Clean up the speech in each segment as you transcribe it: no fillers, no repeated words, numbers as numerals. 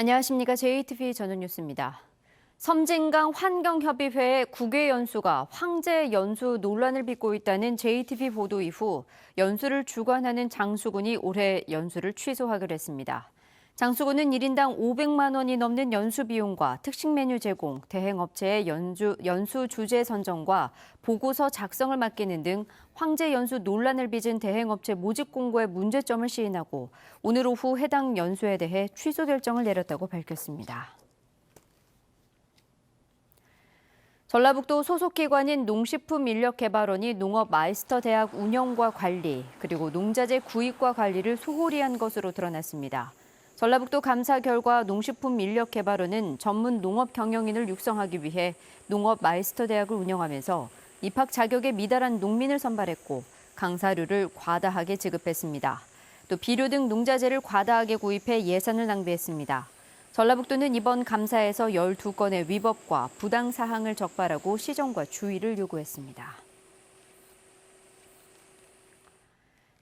안녕하십니까. JTBC 전원뉴스입니다. 섬진강 환경협의회의 국외 연수가 황제 연수 논란을 빚고 있다는 JTBC 보도 이후 연수를 주관하는 장수군이 올해 연수를 취소하기로 했습니다. 장수군은 1인당 500만 원이 넘는 연수 비용과 특식 메뉴 제공, 대행업체의 연수 주제 선정과 보고서 작성을 맡기는 등 황제 연수 논란을 빚은 대행업체 모집 공고에 문제점을 시인하고 오늘 오후 해당 연수에 대해 취소 결정을 내렸다고 밝혔습니다. 전라북도 소속기관인 농식품인력개발원이 농업마이스터대학 운영과 관리, 그리고 농자재 구입과 관리를 소홀히 한 것으로 드러났습니다. 전라북도 감사 결과 농식품인력개발원은 전문 농업 경영인을 육성하기 위해 농업마이스터대학을 운영하면서 입학 자격에 미달한 농민을 선발했고 강사료를 과다하게 지급했습니다. 또 비료 등 농자재를 과다하게 구입해 예산을 낭비했습니다. 전라북도는 이번 감사에서 12건의 위법과 부당 사항을 적발하고 시정과 주의를 요구했습니다.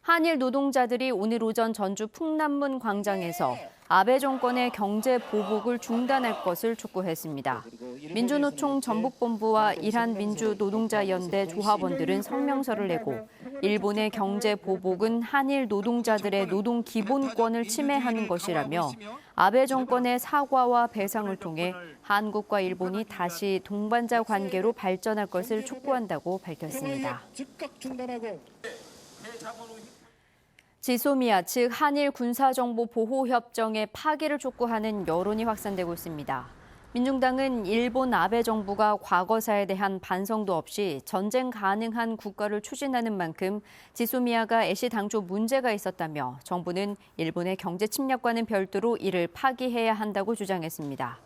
한일 노동자들이 오늘 오전 전주 풍남문 광장에서 아베 정권의 경제 보복을 중단할 것을 촉구했습니다. 민주노총 전북본부와 일한민주노동자연대 조합원들은 성명서를 내고 일본의 경제 보복은 한일 노동자들의 노동 기본권을 침해하는 것이라며 아베 정권의 사과와 배상을 통해 한국과 일본이 다시 동반자 관계로 발전할 것을 촉구한다고 밝혔습니다. 지소미아, 즉 한일 군사정보보호협정의 파기를 촉구하는 여론이 확산되고 있습니다. 민중당은 일본 아베 정부가 과거사에 대한 반성도 없이 전쟁 가능한 국가를 추진하는 만큼 지소미아가 애시당초 문제가 있었다며 정부는 일본의 경제 침략과는 별도로 이를 파기해야 한다고 주장했습니다.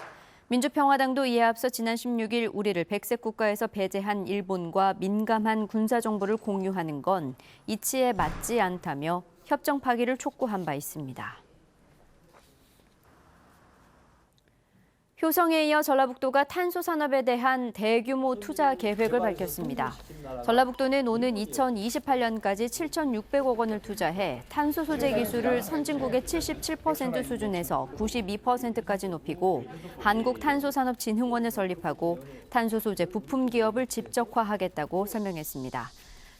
민주평화당도 이에 앞서 지난 16일 우리를 백색 국가에서 배제한 일본과 민감한 군사정보를 공유하는 건 이치에 맞지 않다며 협정 파기를 촉구한 바 있습니다. 효성에 이어 전라북도가 탄소 산업에 대한 대규모 투자 계획을 밝혔습니다. 전라북도는 오는 2028년까지 7,600억 원을 투자해 탄소 소재 기술을 선진국의 77% 수준에서 92%까지 높이고 한국탄소산업진흥원을 설립하고 탄소 소재 부품 기업을 집적화하겠다고 설명했습니다.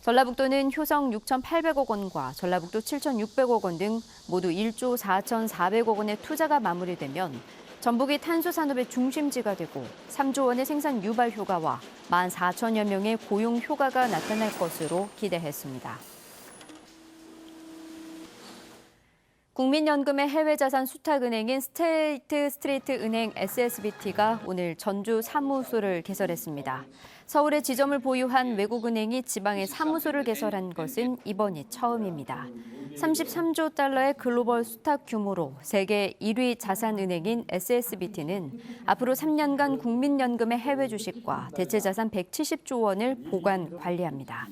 전라북도는 효성 6,800억 원과 전라북도 7,600억 원 등 모두 1조 4,400억 원의 투자가 마무리되면 전북이 탄소 산업의 중심지가 되고 3조 원의 생산 유발 효과와 14,000여 명의 고용 효과가 나타날 것으로 기대했습니다. 국민연금의 해외자산 수탁은행인 스테이트 스트리트 은행 SSBT가 오늘 전주 사무소를 개설했습니다. 서울에 지점을 보유한 외국은행이 지방에 사무소를 개설한 것은 이번이 처음입니다. 33조 달러의 글로벌 수탁 규모로 세계 1위 자산은행인 SSBT는 앞으로 3년간 국민연금의 해외 주식과 대체자산 170조 원을 보관 관리합니다.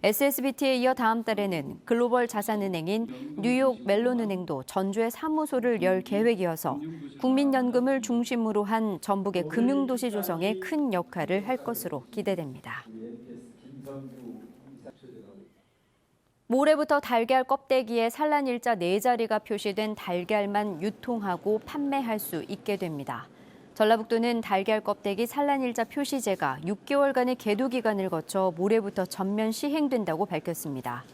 SSBT에 이어 다음 달에는 글로벌 자산은행인 뉴욕 멜론은행도 전주에 사무소를 열 계획이어서 국민연금을 중심으로 한 전북의 금융도시 조성에 큰 역할을 할 것으로 기대됩니다. 모레부터 달걀 껍데기에 산란일자 4자리가 표시된 달걀만 유통하고 판매할 수 있게 됩니다. 전라북도는 달걀 껍데기 산란일자 표시제가 6개월간의 계도 기간을 거쳐 모레부터 전면 시행된다고 밝혔습니다.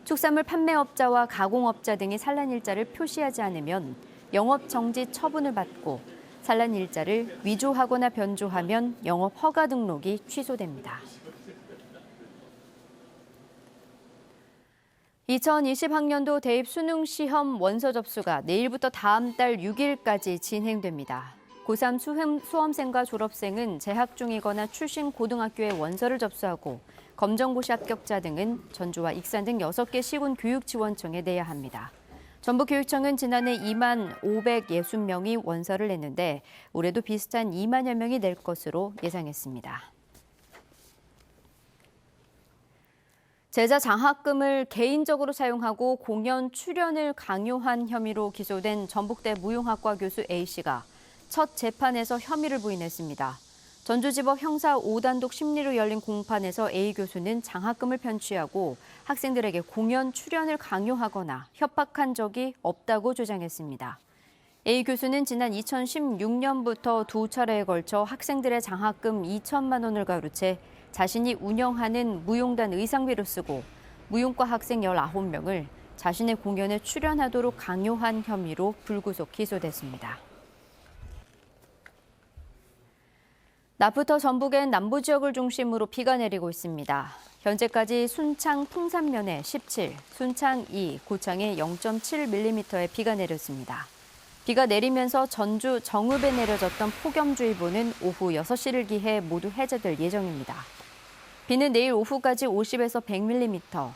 축산물 판매업자와 가공업자 등이 산란일자를 표시하지 않으면 영업정지 처분을 받고 산란일자를 위조하거나 변조하면 영업허가 등록이 취소됩니다. 2020학년도 대입 수능 시험 원서 접수가 내일부터 다음 달 6일까지 진행됩니다. 고3 수험생과 졸업생은 재학 중이거나 출신 고등학교에 원서를 접수하고 검정고시 합격자 등은 전주와 익산 등 6개 시군 교육지원청에 내야 합니다. 전북교육청은 지난해 2만 560명이 원서를 냈는데 올해도 비슷한 2만여 명이 낼 것으로 예상했습니다. 제자 장학금을 개인적으로 사용하고 공연 출연을 강요한 혐의로 기소된 전북대 무용학과 교수 A씨가 첫 재판에서 혐의를 부인했습니다. 전주지법 형사 5단독 심리로 열린 공판에서 A 교수는 장학금을 편취하고 학생들에게 공연 출연을 강요하거나 협박한 적이 없다고 주장했습니다. A 교수는 지난 2016년부터 두 차례에 걸쳐 학생들의 장학금 2천만 원을 가로채 자신이 운영하는 무용단 의상비로 쓰고 무용과 학생 19명을 자신의 공연에 출연하도록 강요한 혐의로 불구속 기소됐습니다. 낮부터 전북엔 남부 지역을 중심으로 비가 내리고 있습니다. 현재까지 순창 풍산면에 17, 순창 2, 고창에 0.7mm의 비가 내렸습니다. 비가 내리면서 전주 정읍에 내려졌던 폭염주의보는 오후 6시를 기해 모두 해제될 예정입니다. 비는 내일 오후까지 50에서 100mm,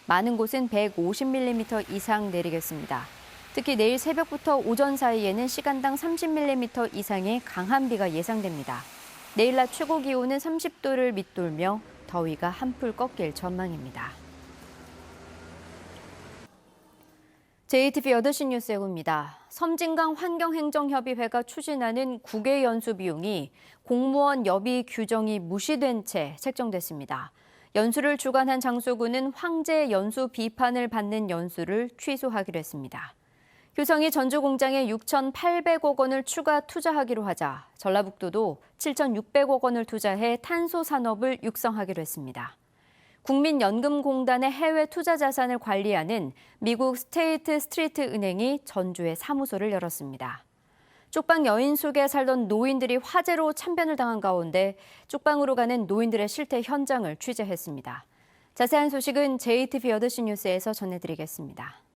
많은 곳은 150mm 이상 내리겠습니다. 특히 내일 새벽부터 오전 사이에는 시간당 30mm 이상의 강한 비가 예상됩니다. 내일 낮 최고 기온은 30도를 밑돌며 더위가 한풀 꺾일 전망입니다. JTBC 8시 뉴스 예고입니다. 섬진강 환경행정협의회가 추진하는 국외 연수 비용이 공무원 여비 규정이 무시된 채 책정됐습니다. 연수를 주관한 장소군은 황제 연수 비판을 받는 연수를 취소하기로 했습니다. 효성이 전주 공장에 6,800억 원을 추가 투자하기로 하자 전라북도도 7,600억 원을 투자해 탄소 산업을 육성하기로 했습니다. 국민연금공단의 해외 투자 자산을 관리하는 미국 스테이트 스트리트 은행이 전주에 사무소를 열었습니다. 쪽방 여인 속에 살던 노인들이 화재로 참변을 당한 가운데 쪽방으로 가는 노인들의 실태 현장을 취재했습니다. 자세한 소식은 JTBC 8시 뉴스에서 전해드리겠습니다.